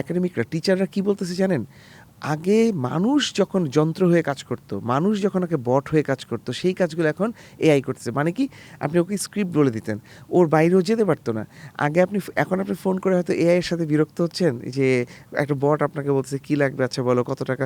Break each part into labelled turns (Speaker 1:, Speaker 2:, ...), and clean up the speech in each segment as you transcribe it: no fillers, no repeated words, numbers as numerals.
Speaker 1: একাডেমিকরা, টিচাররা কি বলতেছে জানেন? আগে মানুষ যখন যন্ত্র হয়ে কাজ করতো, মানুষ যখন ওকে বট হয়ে কাজ করতো, সেই কাজগুলো এখন এআই করতেছে। মানে কি? আপনি ওকে স্ক্রিপ্ট বলে দিতেন, ওর বাইরেও যেতে পারতো না। আগে এখন আপনি ফোন করে হয়তো এআই এর সাথে বিরক্ত হচ্ছেন যে একটা বট আপনাকে বলছে কী লাগবে, আচ্ছা বলো কত টাকা।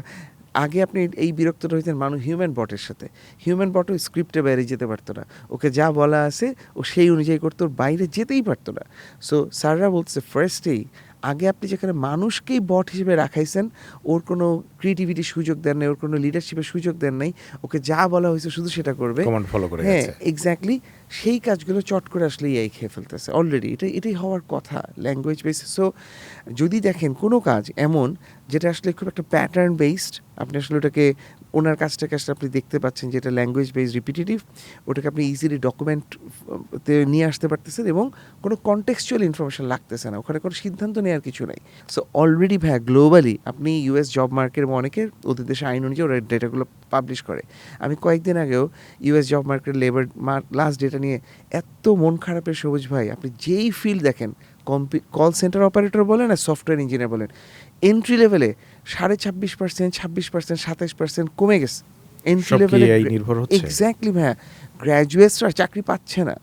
Speaker 1: আগে আপনি এই বিরক্তটা হইতেন হিউম্যান বটের সাথে। হিউম্যান বটও স্ক্রিপ্টের বাইরে যেতে পারতো না। ওকে যা বলা আছে ও সেই অনুযায়ী করতো, ওর বাইরে যেতেই পারতো না। সো স্যাররা বলছে ফার্স্টেই আগে আপনি যেখানে মানুষকেই বট হিসেবে রাখাইছেন, ওর কোনো ক্রিয়েটিভিটির সুযোগ দেন নাই, ওর কোনো লিডারশিপের সুযোগ দেন নাই, ওকে যা বলা হয়েছে শুধু সেটা করবে।
Speaker 2: কমান্ড ফলো করে
Speaker 1: হ্যাঁ,
Speaker 2: গেছে।
Speaker 1: এক্স্যাক্টলি। সেই কাজগুলো চট করে আসলে এআই খেয়ে ফেলতেছে অলরেডি। এটাই হওয়ার কথা ল্যাঙ্গুয়েজ বেসিস। সো যদি দেখেন কোনো কাজ এমন যেটা আসলে খুব একটা প্যাটার্ন বেসড, আপনি আসলে ওটাকে ওনার কাজটাকে আসলে আপনি দেখতে পাচ্ছেন যেটা ল্যাঙ্গুয়েজ বেসড রিপিটেটিভ, ওটাকে আপনি ইজিলি ডকুমেন্টতে নিয়ে আসতে পারতেছেন এবং কোনো কনটেক্সচুয়াল ইনফরমেশন লাগতেছে না, ওখানে কোনো সিদ্ধান্ত নেওয়ার কিছু নাই। সো অলরেডি ভাইয়া গ্লোবালি আপনি ইউএস জব মার্কেট এবং অনেকের ওদের দেশে আইন অনুযায়ী ওরা ডেটাগুলো পাবলিশ করে। আমি কয়েকদিন আগেও US job market labour last data নিয়ে এত মন খারাপের সবুজ ভাই, আপনি যেই ফিল্ড দেখেন, কল সেন্টার অপারেটর বলেন আর সফটওয়্যার ইঞ্জিনিয়ার বলেন, এন্ট্রি লেভেলে 26%, 26%, 27% কমে গেছে এন্ট্রি লেভেলে।
Speaker 2: নির্ভর হচ্ছে।
Speaker 1: এক্স্যাক্টলি ভাইয়া, গ্র্যাজুয়েটসরা চাকরি পাচ্ছে না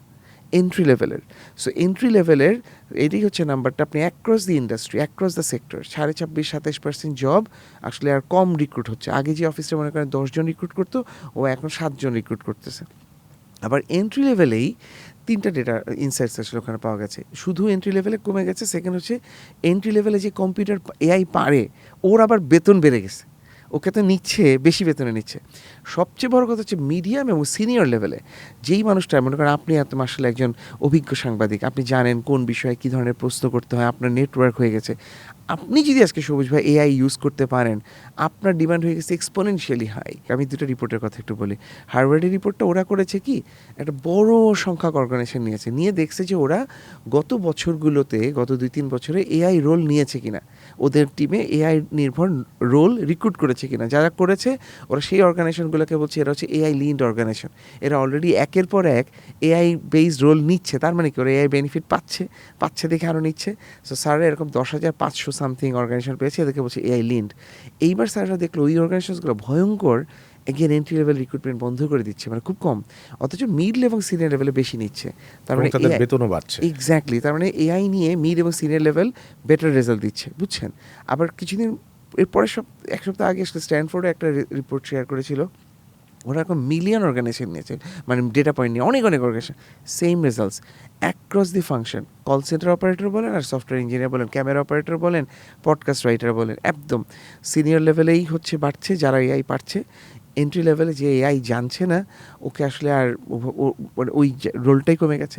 Speaker 1: এন্ট্রি লেভেলের। সো এন্ট্রি লেভেলের এটাই হচ্ছে নাম্বারটা। আপনি across the industry, across the sector 26-27% job আসলে আর কম রিক্রুট হচ্ছে। আগে যে অফিসটা মনে করেন 10 জন রিক্রুট করতো, ও এখন 7 জন রিক্রুট করতেছে। আবার এন্ট্রি লেভেলেই 3টা ডেটা ইনসাইটস আসলে ওখানে পাওয়া গেছে। শুধু এন্ট্রি লেভেলে কমে গেছে। সেকেন্ড হচ্ছে এন্ট্রি লেভেলে যে কম্পিউটার এআই পারে, ওর আবার বেতন বেড়ে গেছে, ওকে তো নিচ্ছে, বেশি বেতনে নিচ্ছে। সবচেয়ে বড় কথা হচ্ছে মিডিয়াম এবং সিনিয়র লেভেলে যেই মানুষটা, মনে করেন আপনি এত আসলে একজন অভিজ্ঞ সাংবাদিক, আপনি জানেন কোন বিষয়ে কী ধরনের প্রশ্ন করতে হয়, আপনার নেটওয়ার্ক হয়ে গেছে। আপনি যদি আজকে সবুজ ভাই এআই ইউজ করতে পারেন, আপনার ডিমান্ড হয়ে গেছে এক্সপোনেনশিয়ালি হাই। আমি দুটো রিপোর্টের কথা একটু বলি। হার্ভার্ডের রিপোর্টটা ওরা করেছে কি, একটা বড় সংখ্যক অর্গানাইজেশন নিয়েছে, নিয়ে দেখছে যে ওরা গত বছরগুলোতে, গত 2-3 বছরে এআই রোল নিয়েছে কিনা, ওদের টিমে এআই নির্ভর রোল রিক্রুট করেছে কিনা। যারা করেছে ওরা সেই অর্গানাইজেশনগুলোকে বলছে এরা হচ্ছে এআই লিড অর্গানাইজেশন, এরা অলরেডি একের পর এক এআই বেসড রোল নিচ্ছে। তার মানে কি, ওরা এআই বেনিফিট পাচ্ছে দেখে আরও নিচ্ছে। সো স্যাররা এরকম 10,500 সামথিং অর্গানাইজেশন পেয়েছে, এদেরকে বলছে এআই লিড। এইবার স্যাররা দেখলো ওই অর্গানাইজেশনগুলো ভয়ঙ্কর এগেন এন্ট্রি লেভেল রিক্রুটমেন্ট বন্ধ করে দিচ্ছে, মানে খুব কম, অথচ মিড এবং সিনিয়র লেভেলে বেশি নিচ্ছে। তার মানে
Speaker 2: তাদের বেতনও বাড়ছে।
Speaker 1: এক্স্যাক্টলি, তার মানে এআই নিয়ে মিড এবং সিনিয়র লেভেল বেটার রেজাল্ট দিচ্ছে, বুঝছেন? আবার কিছুদিন এরপরে এক সপ্তাহ আগে আসলে স্ট্যানফোর্ডে একটা রিপোর্ট শেয়ার করেছিল, ওরা এখন মিলিয়ন অর্গানাইজেশন নিয়েছে, মানে ডেটা পয়েন্ট নিয়ে অনেক organization, same results across the function. Call center operator বলেন আর সফটওয়্যার ইঞ্জিনিয়ার বলেন, ক্যামেরা অপারেটর বলেন, পডকাস্ট রাইটার বলেন, একদম সিনিয়র লেভেলেই হচ্ছে বাড়ছে যারা এআই পারছে। এন্ট্রি লেভেলে যে এআই জানছে না, ওকে আসলে আর ওই রোলটাই কমে গেছে।